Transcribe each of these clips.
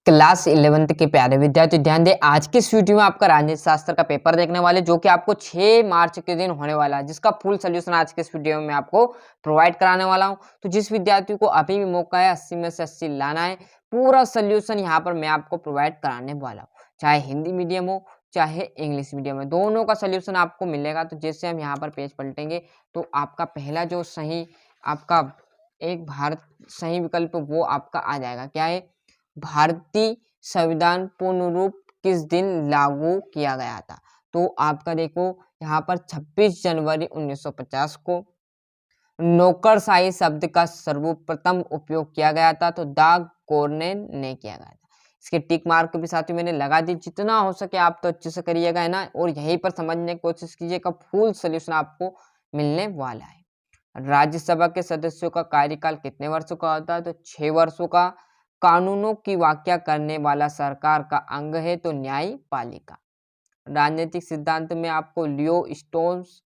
Class 11th के प्यारे विद्यार्थी ध्यान दें। आज के इस वीडियो में आपका राजनीति शास्त्र का पेपर देखने वाले जो कि आपको 6 मार्च के दिन होने वाला है, जिसका फुल सोल्यूशन आज के इस वीडियो में मैं आपको प्रोवाइड कराने वाला हूं। तो जिस विद्यार्थी को अभी भी मौका है 80 में से 80 लाना है, पूरा सोल्यूशन यहाँ पर मैं आपको प्रोवाइड कराने वाला हूँ। चाहे हिंदी मीडियम हो चाहे इंग्लिश मीडियम है, दोनों का सोल्यूशन आपको मिलेगा। तो जैसे हम यहाँ पर पेज पलटेंगे तो आपका पहला जो सही आपका एक भारत सही विकल्प वो आपका आ जाएगा। क्या है? भारतीय संविधान पूर्ण रूप किस दिन लागू किया गया था? तो आपका देखो यहाँ पर 26 जनवरी 1950 को नौकरशाही शब्द का सर्वप्रथम उपयोग किया गया था, तो द कॉर्नेल ने किया गया था। इसके टिक मार्क भी साथ ही मैंने लगा दी। जितना हो सके आप तो अच्छे से करिएगा, है ना, और यहीं पर समझने की कोशिश कीजिएगा। फुल सोल्यूशन आपको मिलने वाला है। राज्यसभा के सदस्यों का कार्यकाल कितने वर्षों का होता है? तो 6 वर्षों का। कानूनों की व्याख्या करने वाला सरकार का अंग है, तो न्यायपालिका। राजनीतिक सिद्धांत में आपको लियो स्टोन्स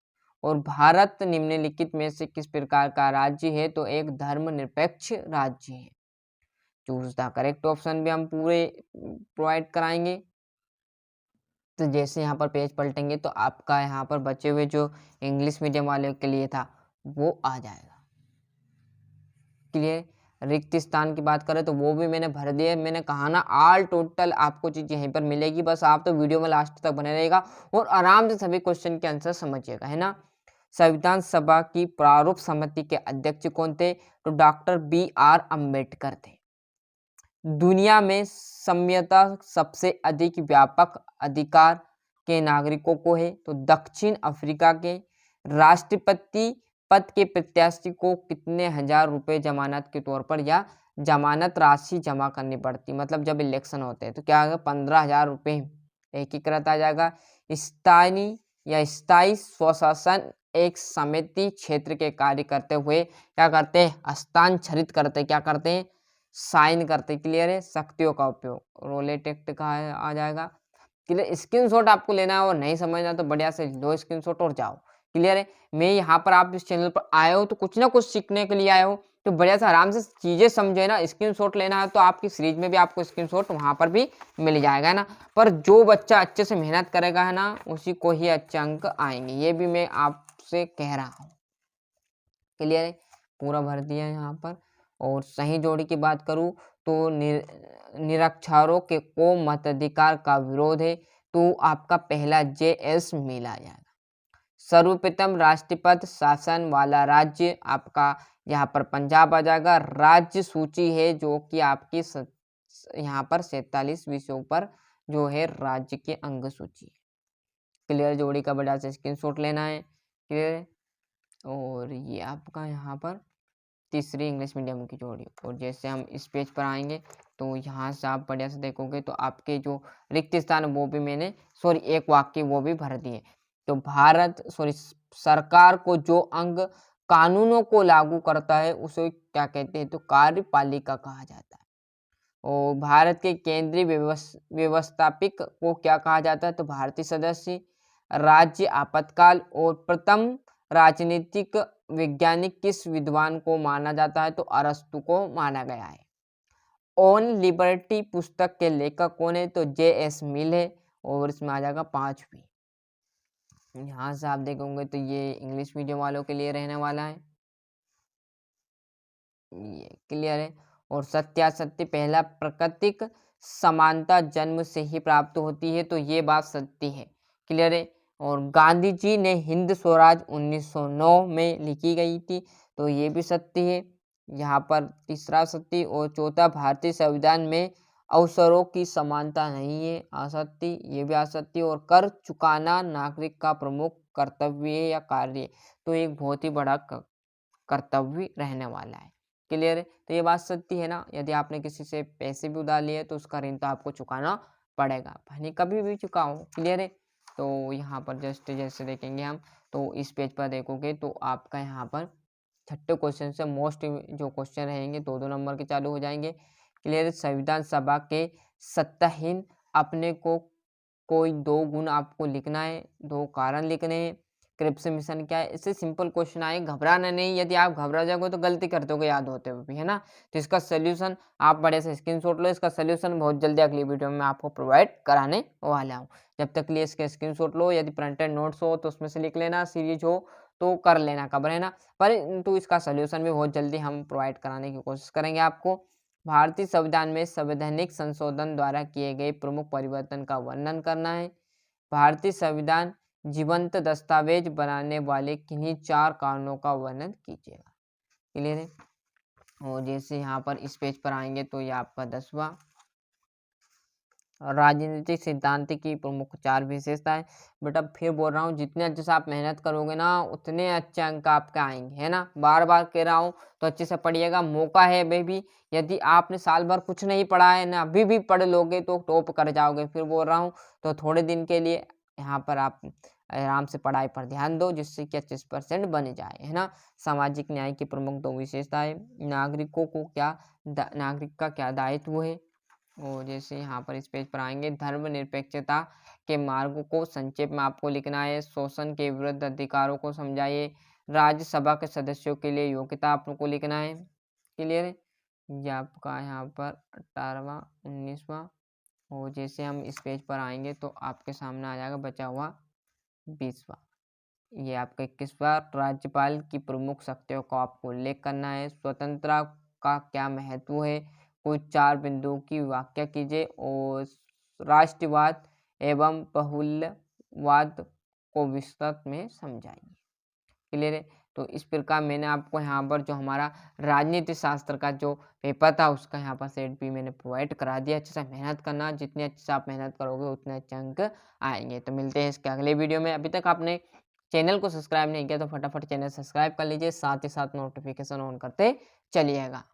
और भारत निम्नलिखित में से किस प्रकार का राज्य है? तो एक धर्मनिरपेक्ष राज्य है। चूज द करेक्ट ऑप्शन भी हम पूरे प्रोवाइड कराएंगे। तो जैसे यहाँ पर पेज पलटेंगे तो आपका यहाँ पर बचे हुए जो इंग्लिश मीडियम वाले के लिए था वो आ जाएगा। क्लियर? रिक्त स्थान की बात करें तो वो भी मैंने भर दिया। मैंने कहा ना, ऑल टोटल आपको चीज यहीं पर मिलेगी। बस आप तो वीडियो में लास्ट तक बने रहेगा और आराम से सभी क्वेश्चन के आंसर समझिएगा, है ना। संविधान सभा की प्रारूप समिति के अध्यक्ष कौन थे? तो डॉक्टर BR अम्बेडकर थे। दुनिया में साम्यता सबसे अधिक व्यापक अधिकार के नागरिकों को है, तो दक्षिण अफ्रीका के। राष्ट्रपति पद के प्रत्याशी को कितने हजार रुपए जमानत के तौर पर या जमानत राशि जमा करनी पड़ती? मतलब जब इलेक्शन होते हैं तो क्या होगा? 15,000 रुपये एकीकृत आ जाएगा। स्थायी स्वशासन एक समिति क्षेत्र के कार्य करते हुए क्या करते हैं? हस्ताक्षरित करते, क्या करते हैं? साइन करते। क्लियर है? शक्तियों का उपयोग रोलेट एक्ट का आ जाएगा। क्लियर? स्क्रीनशॉट आपको लेना है और नहीं समझना तो बढ़िया से लो स्क्रीनशॉट और जाओ। क्लियर है? मैं यहाँ पर आप इस चैनल पर आए हो तो कुछ ना कुछ सीखने के लिए आए हो, तो बढ़िया से आराम से चीजें समझे ना। स्क्रीनशॉट लेना है तो आपकी सीरीज में भी आपको स्क्रीनशॉट वहां पर भी मिल जाएगा, है ना। पर जो बच्चा अच्छे से मेहनत करेगा, है ना, उसी को ही अच्छे अंक आएंगे, ये भी मैं आपसे कह रहा हूँ। क्लियर है? पूरा भर दिया है यहाँ पर। और सही जोड़ी की बात करूँ तो निरक्षरों के को मताधिकार का विरोध है, तो आपका पहला JS मिल आ जाएगा। सर्वप्रथम राष्ट्रपति शासन वाला राज्य आपका यहाँ पर पंजाब आ जाएगा। राज्य सूची है जो कि आपकी यहाँ पर 47 विषयों पर जो है राज्य के अंग सूची है। क्लियर? जोड़ी का बड़ा से स्क्रीनशॉट लेना है। क्लियर है? और ये आपका यहाँ पर तीसरी इंग्लिश मीडियम की जोड़ी। और जैसे हम इस पेज पर आएंगे तो यहाँ से आप बढ़िया से देखोगे तो आपके जो रिक्त स्थान वो भी मैंने एक वाक्य वो भी भर दिए। तो भारत सरकार को जो अंग कानूनों को लागू करता है उसे क्या कहते हैं? तो कार्यपालिका कहा जाता है। और भारत के केंद्रीय व्यवस्थापिक को क्या कहा जाता है? तो भारतीय सदस्य। राज्य आपातकाल। और प्रथम राजनीतिक वैज्ञानिक किस विद्वान को माना जाता है? तो अरस्तु को माना गया है। ऑन लिबर्टी पुस्तक के लेखक कौन है? तो JS मिल है। और इसमें आ जाएगा 5 यहाँ से आप देखोगे तो ये इंग्लिश मीडियम वालों के लिए रहने वाला है। ये क्लियर है? और सत्यासत्य पहला प्राकृतिक समानता जन्म से ही प्राप्त होती है, तो ये बात सत्य है। क्लियर है? और गांधी जी ने हिंद स्वराज 1909 में लिखी गई थी, तो ये भी सत्य है। यहाँ पर तीसरा सत्य। और चौथा, भारतीय संविधान में अवसरों की समानता नहीं है, असत्य, ये भी असत्य। और कर चुकाना नागरिक का प्रमुख कर्तव्य है या कार्य, तो एक बहुत ही बड़ा कर्तव्य रहने वाला है। क्लियर है? तो ये बात सत्य है ना। यदि आपने किसी से पैसे भी उधार लिए तो उसका ऋण तो आपको चुकाना पड़ेगा, भले कभी भी चुकाओ। क्लियर है? तो यहाँ पर जस्ट जैसे देखेंगे हम, तो इस पेज पर देखोगे तो आपका यहाँ पर छठे क्वेश्चन से मोस्ट जो क्वेश्चन रहेंगे 2-2 नंबर के चालू हो जाएंगे। क्लियर? संविधान सभा के सत्ताहीन अपने को कोई 2 गुण आपको लिखना है, 2 कारण लिखने हैं। क्रिप्स मिशन क्या है। इससे सिंपल क्वेश्चन आए, घबराना नहीं। यदि आप घबरा जाओगे तो गलती करते होगे याद होते हुए भी, है ना। तो इसका सोल्यूशन आप बड़े से स्क्रीनशॉट लो। इसका सोल्यूशन बहुत जल्दी अगली वीडियो में आपको प्रोवाइड कराने वाला हूँ। जब तक लिए इसके स्क्रीनशॉट लो। यदि प्रिंटेड नोट्स हो तो उसमें से लिख लेना, सीरीज हो तो कर लेना कवर, है ना। परंतु इसका सोल्यूशन भी बहुत जल्दी हम प्रोवाइड कराने की कोशिश करेंगे आपको। भारतीय संविधान में संवैधानिक संशोधन द्वारा किए गए प्रमुख परिवर्तन का वर्णन करना है। भारतीय संविधान जीवंत दस्तावेज बनाने वाले किन्हीं 4 कारणों का वर्णन कीजिएगा। क्लियर है। और जैसे यहाँ पर इस पेज पर आएंगे तो ये आपका 10वां राजनीतिक सिद्धांत की प्रमुख 4 विशेषताएं। बेटा फिर बोल रहा हूँ, जितने अच्छे से आप मेहनत करोगे ना उतने अच्छे अंक आपके आएंगे, है ना। बार बार कह रहा हूँ तो अच्छे से पढ़िएगा, मौका है बेबी। यदि आपने साल भर कुछ नहीं पढ़ा है ना, अभी भी पढ़ लोगे तो टॉप कर जाओगे। फिर बोल रहा हूँ तो थोड़े दिन के लिए यहाँ पर आप आराम से पढ़ाई पर ध्यान दो, जिससे कि 25% बन जाए, है ना। सामाजिक न्याय की प्रमुख 2 विशेषताएं। नागरिक का क्या दायित्व है। और जैसे यहाँ पर इस पेज पर आएंगे, धर्मनिरपेक्षता के मार्ग को संक्षेप में आपको लिखना है। शोषण के विरुद्ध अधिकारों को समझाइए। राज्यसभा के सदस्यों के लिए योग्यता आपको लिखना है। क्लियर है। ये आपका यहाँ पर 18वां 19वां। और जैसे हम इस पेज पर आएंगे तो आपके सामने आ जाएगा बचा हुआ 20वां। ये आपका 21वां, राज्यपाल की प्रमुख शक्तियों को आपको उल्लेख करना है। स्वतंत्रता का क्या महत्व है, कुछ 4 बिंदुओं की व्याख्या कीजिए। और राष्ट्रवाद एवं बहुल्यवाद को विस्तृत में समझाइए। क्लियर है। तो इस प्रकार मैंने आपको यहाँ पर जो हमारा राजनीति शास्त्र का जो पेपर था उसका यहाँ पर सेट भी मैंने प्रोवाइड करा दिया। अच्छे से मेहनत करना, जितने अच्छे से आप मेहनत करोगे उतने अच्छे अंक आएंगे। तो मिलते हैं इसके अगले वीडियो में। अभी तक आपने चैनल को सब्सक्राइब नहीं किया तो फटाफट चैनल सब्सक्राइब कर लीजिए, साथ ही साथ नोटिफिकेशन ऑन करते चलिएगा।